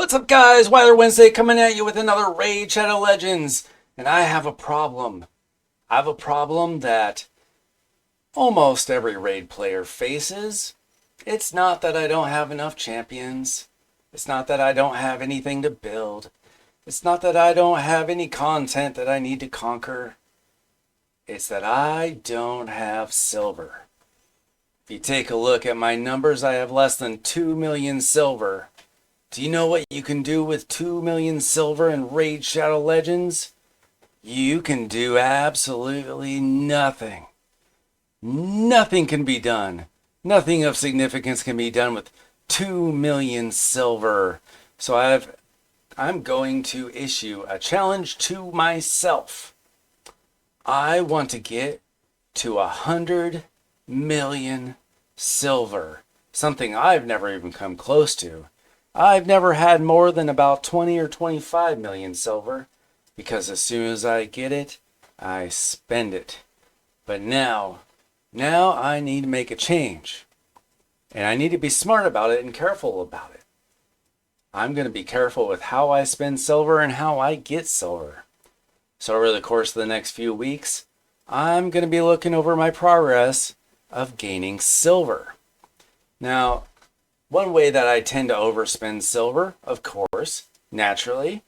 What's up, guys? Wilder Wednesday coming at you with another Raid Shadow Legends. And I have a problem. I have a problem that almost every Raid player faces. It's not that I don't have enough champions. It's not that I don't have anything to build. It's not that I don't have any content that I need to conquer. It's that I don't have silver. If you take a look at my numbers, I have less than 2 million silver. Do you know what you can do with 2 million silver in Raid Shadow Legends? You can do absolutely nothing. Nothing can be done. Nothing of significance can be done with 2 million silver. So I'm going to issue a challenge to myself. I want to get to 100 million silver. Something I've never even come close to. I've never had more than about 20 or 25 million silver, because as soon as I get it, I spend it. But now I need to make a change. And I need to be smart about it and careful about it. I'm going to be careful with how I spend silver and how I get silver. So over the course of the next few weeks, I'm going to be looking over my progress of gaining silver. Now, one way that I tend to overspend silver, of course, naturally,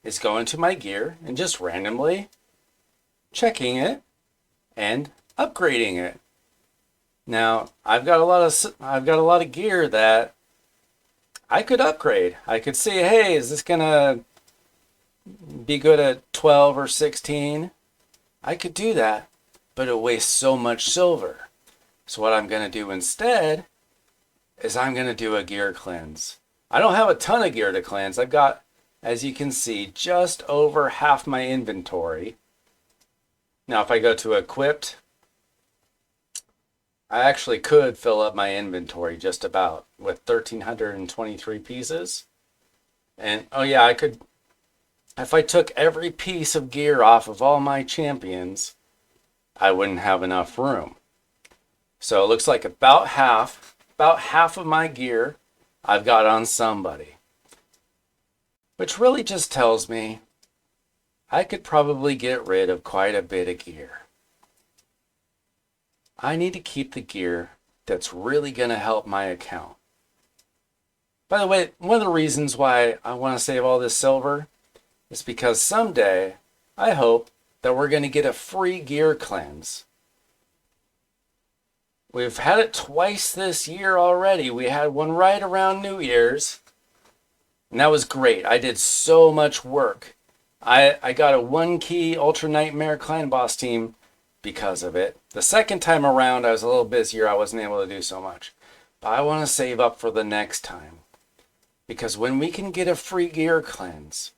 is going to my gear and just randomly checking it and upgrading it. Now, I've got a lot of gear that I could upgrade. I could see, hey, is this gonna be good at 12 or 16? I could do that, but it wastes so much silver. So what I'm gonna do instead is I'm going to do a gear cleanse. I don't have a ton of gear to cleanse. I've got, as you can see, just over half my inventory. Now, if I go to equipped, I actually could fill up my inventory just about with 1,323 pieces. And, oh yeah, I could, if I took every piece of gear off of all my champions, I wouldn't have enough room. So it looks like about half of my gear I've got on somebody. Which really just tells me I could probably get rid of quite a bit of gear. I need to keep the gear that's really going to help my account. By the way, one of the reasons why I want to save all this silver is because someday I hope that we're going to get a free gear cleanse. We've had it twice this year already. We had one right around New Year's, and that was great. I did so much work. I got a 1-key Ultra Nightmare Clan Boss team because of it. The second time around, I was a little busier. I wasn't able to do so much. But I want to save up for the next time. Because when we can get a free gear cleanse,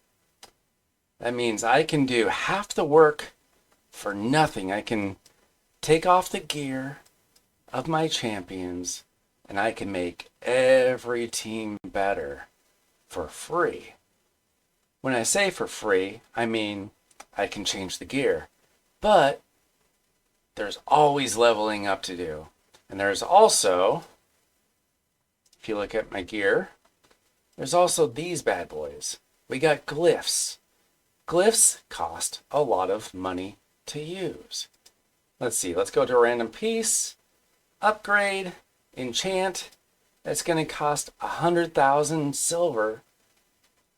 that means I can do half the work for nothing. I can take off the gear of my champions, and I can make every team better for free. When I say for free, I mean I can change the gear, but there's always leveling up to do. And there's also, if you look at my gear, there's also these bad boys. We got glyphs. Glyphs cost a lot of money to use. Let's see, let's go to a random piece. Upgrade, enchant, that's going to cost 100,000 silver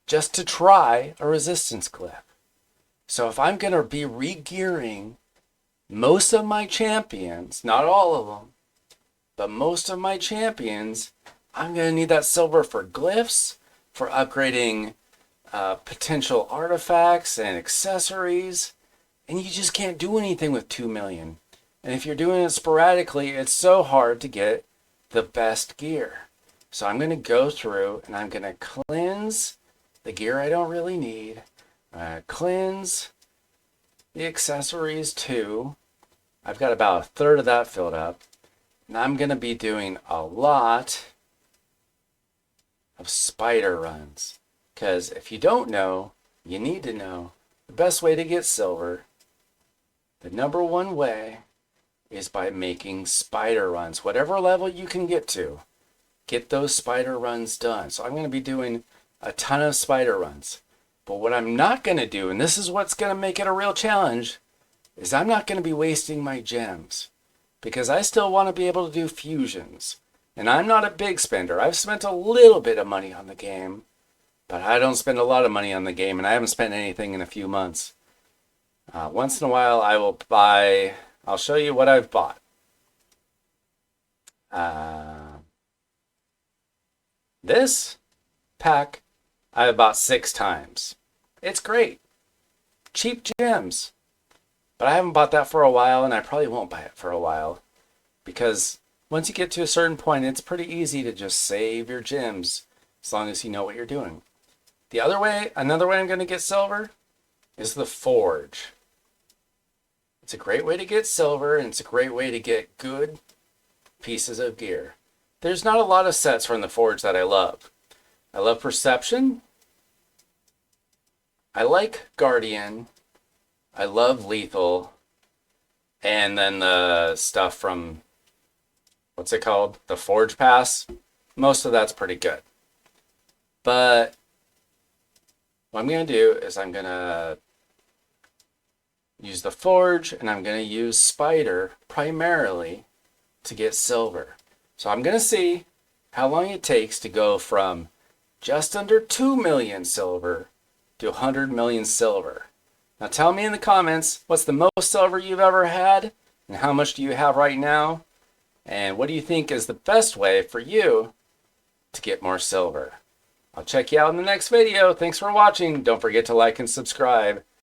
just to try a resistance glyph. So if I'm going to be re-gearing most of my champions, not all of them, but most of my champions, I'm going to need that silver for glyphs, for upgrading potential artifacts and accessories, and you just can't do anything with 2 million. And if you're doing it sporadically, it's so hard to get the best gear. So I'm going to go through and I'm going to cleanse the gear I don't really need. Cleanse the accessories too. I've got about a third of that filled up. And I'm going to be doing a lot of spider runs. Because if you don't know, you need to know the best way to get silver. The number one way is by making spider runs. Whatever level you can get to, get those spider runs done. So I'm going to be doing a ton of spider runs. But what I'm not going to do, and this is what's going to make it a real challenge, is I'm not going to be wasting my gems. Because I still want to be able to do fusions. And I'm not a big spender. I've spent a little bit of money on the game. But I don't spend a lot of money on the game, and I haven't spent anything in a few months. Once in a while, I will buy... I'll show you what I've bought. This pack I have bought 6 times. It's great. Cheap gems. But I haven't bought that for a while, and I probably won't buy it for a while. Because once you get to a certain point, it's pretty easy to just save your gems as long as you know what you're doing. Another way I'm going to get silver is the forge. It's a great way to get silver, and it's a great way to get good pieces of gear. There's not a lot of sets from the forge that I love. I love Perception. I like Guardian. I love Lethal. And then the stuff from, what's it called? The Forge Pass. Most of that's pretty good. But what I'm going to do is I'm going to use the Forge, and I'm going to use Spider primarily to get silver. So I'm going to see how long it takes to go from just under 2 million silver to 100 million silver. Now tell me in the comments, what's the most silver you've ever had, and how much do you have right now? And what do you think is the best way for you to get more silver? I'll check you out in the next video. Thanks for watching. Don't forget to like and subscribe.